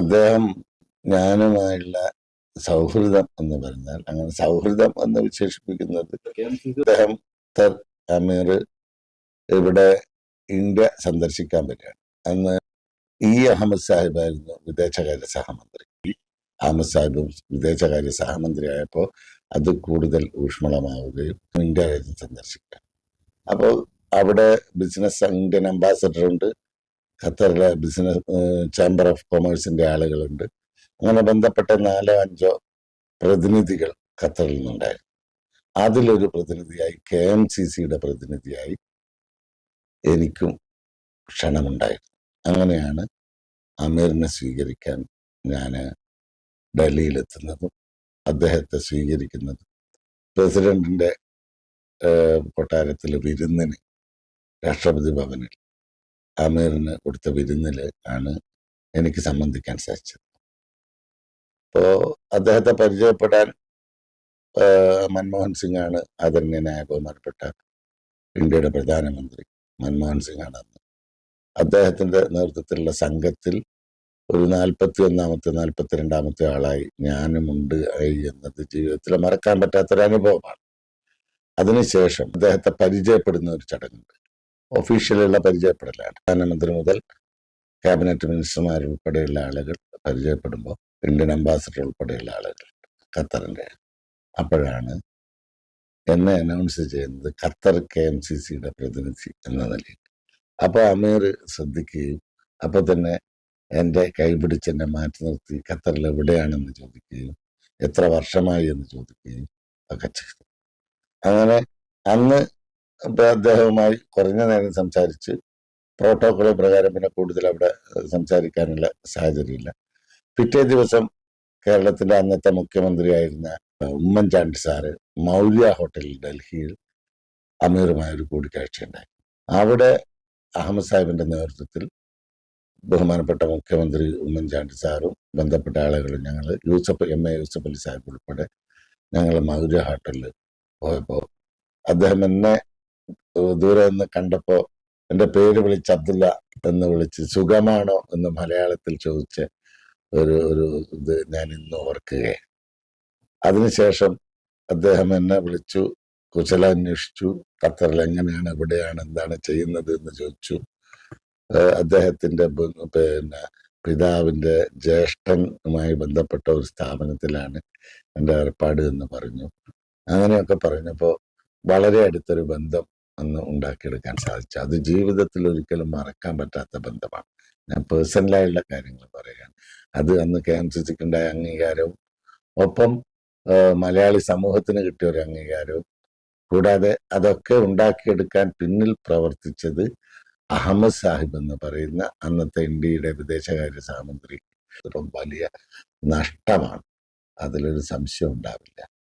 അദ്ദേഹം ഞാനുമായുള്ള സൗഹൃദം എന്ന് പറഞ്ഞാൽ, അങ്ങനെ സൗഹൃദം എന്ന് വിശേഷിപ്പിക്കുന്നത്, അദ്ദേഹം അമീർ ഇവിടെ ഇന്ത്യ സന്ദർശിക്കാൻ വരികയാണ്. അന്ന് അഹമ്മദ് സാഹിബായിരുന്നു വിദേശകാര്യ സഹമന്ത്രി. അഹമ്മദ് സാഹിബും വിദേശകാര്യ സഹമന്ത്രിയായപ്പോൾ അത് കൂടുതൽ ഊഷ്മളമാവുകയും ഇന്ത്യ രാജ്യം സന്ദർശിക്കാൻ. അപ്പോൾ അവിടെ ബിസിനസ് ഇന്ത്യൻ അംബാസഡർ ഉണ്ട്, ഖത്തറിലെ ബിസിനസ് ചേംബർ ഓഫ് കൊമേഴ്സിന്റെ ആളുകളുണ്ട്. അങ്ങനെ ബന്ധപ്പെട്ട 4-5 പ്രതിനിധികൾ ഖത്തറിൽ നിന്നുണ്ടായിരുന്നു. അതിലൊരു പ്രതിനിധിയായി KMCCയുടെ പ്രതിനിധിയായി എനിക്കും ക്ഷണമുണ്ടായിരുന്നു. അങ്ങനെയാണ് അമീറിനെ സ്വീകരിക്കാൻ ഞാൻ ഡൽഹിയിലെത്തുന്നതും അദ്ദേഹത്തെ സ്വീകരിക്കുന്നതും. പ്രസിഡന്റിന്റെ കൊട്ടാരത്തിലെ വിരുന്നിന്, രാഷ്ട്രപതി ഭവനിൽ അമീറിന് കൊടുത്ത വിരുന്നിൽ ആണ് എനിക്ക് സംബന്ധിക്കാൻ സാധിച്ചത്. അപ്പോ അദ്ദേഹത്തെ പരിചയപ്പെടാൻ മൻമോഹൻ സിംഗ് ആണ് ആദരണീയനായ ബഹുമാനപ്പെട്ട ഇന്ത്യയുടെ പ്രധാനമന്ത്രി മൻമോഹൻ സിംഗ് ആണ് അന്ന്. അദ്ദേഹത്തിന്റെ നേതൃത്വത്തിലുള്ള സംഘത്തിൽ ഒരു 41-ാമത്തെ 42-ാമത്തെ ആളായി ഞാനുമുണ്ട് എന്നത് ജീവിതത്തിൽ മറക്കാൻ പറ്റാത്തൊരു അനുഭവമാണ്. അതിനുശേഷം അദ്ദേഹത്തെ പരിചയപ്പെടുന്ന ഒരു ചടങ്ങുണ്ട്. ഒഫീഷ്യലുള്ള പരിചയപ്പെടലാണ്. പ്രധാനമന്ത്രി മുതൽ ക്യാബിനറ്റ് മിനിസ്റ്റർമാർ ഉൾപ്പെടെയുള്ള ആളുകൾ പരിചയപ്പെടുമ്പോൾ ഇന്ത്യൻ അംബാസഡർ ഉൾപ്പെടെയുള്ള ആളുകൾ ഖത്തറിന്റെ. അപ്പോഴാണ് എന്നെ അനൗൺസ് ചെയ്യുന്നത് ഖത്തർ KMCCയുടെ പ്രതിനിധി എന്ന നിലയിൽ. അപ്പൊ അമീർ ശ്രദ്ധിക്കുകയും അപ്പൊ തന്നെ എൻ്റെ കൈപിടിച്ച് എന്നെ മാറ്റി നിർത്തി ഖത്തറിൽ എവിടെയാണെന്ന് ചോദിക്കുകയും എത്ര വർഷമായി എന്ന് ചോദിക്കുകയും ഒക്കെ ചെയ്തു. അങ്ങനെ അന്ന് അദ്ദേഹവുമായി കുറഞ്ഞ നേരം സംസാരിച്ച്, പ്രോട്ടോകോൾ പ്രകാരം പിന്നെ കൂടുതൽ അവിടെ സംസാരിക്കാനുള്ള സാഹചര്യമില്ല. പിറ്റേ ദിവസം കേരളത്തിന്റെ അന്നത്തെ മുഖ്യമന്ത്രിയായിരുന്ന ഉമ്മൻചാണ്ടി സാറ് മൗര്യ ഹോട്ടലിൽ ഡൽഹിയിൽ അമീറുമായ ഒരു കൂടിക്കാഴ്ച ഉണ്ടായി. അവിടെ അഹമ്മദ് സാഹിബിന്റെ നേതൃത്വത്തിൽ ബഹുമാനപ്പെട്ട മുഖ്യമന്ത്രി ഉമ്മൻചാണ്ടി സാറും ബന്ധപ്പെട്ട ആളുകളും ഞങ്ങൾ MA യൂസഫ് അലി സാഹിബ് ഉൾപ്പെടെ ഞങ്ങൾ മൗര്യ ഹോട്ടലിൽ പോയപ്പോൾ അദ്ദേഹം എന്നെ ദൂരെ നിന്ന് കണ്ടപ്പോ എൻ്റെ പേര് വിളിച്ച് അബ്ദുള്ള എന്ന് വിളിച്ച് സുഖമാണോ എന്ന് മലയാളത്തിൽ ചോദിച്ച ഒരു ഇത് ഞാൻ ഇന്ന് ഓർക്കുകയാണ്. അതിനുശേഷം അദ്ദേഹം എന്നെ വിളിച്ചു, കുശലാന്വേഷിച്ചു, ഖത്തറിൽ എങ്ങനെയാണ്, എവിടെയാണ്, എന്താണ് ചെയ്യുന്നത് എന്ന് ചോദിച്ചു. അദ്ദേഹത്തിന്റെ പിതാവിന്റെ ജ്യേഷ്ഠനുമായി ബന്ധപ്പെട്ട ഒരു സ്ഥാപനത്തിലാണ് എൻ്റെ ഏർപ്പാട് എന്ന് പറഞ്ഞു. അങ്ങനെയൊക്കെ പറഞ്ഞപ്പോൾ വളരെ അടുത്തൊരു ബന്ധം അന്ന് ഉണ്ടാക്കിയെടുക്കാൻ സാധിച്ചു. അത് ജീവിതത്തിൽ ഒരിക്കലും മറക്കാൻ പറ്റാത്ത ബന്ധമാണ്. ഞാൻ പേഴ്സണലായുള്ള കാര്യങ്ങൾ പറയാൻ, അത് അന്ന് KMCCക്ക് ഉണ്ടായ അംഗീകാരവും ഒപ്പം മലയാളി സമൂഹത്തിന് കിട്ടിയ ഒരു അംഗീകാരവും, കൂടാതെ അതൊക്കെ ഉണ്ടാക്കിയെടുക്കാൻ പിന്നിൽ പ്രവർത്തിച്ചത് അഹമ്മദ് സാഹിബ് എന്ന് പറയുന്ന അന്നത്തെ ഇന്ത്യയുടെ വിദേശകാര്യ സഹമന്ത്രി വലിയ നഷ്ടമാണ്. അതിലൊരു സംശയം ഉണ്ടാവില്ല.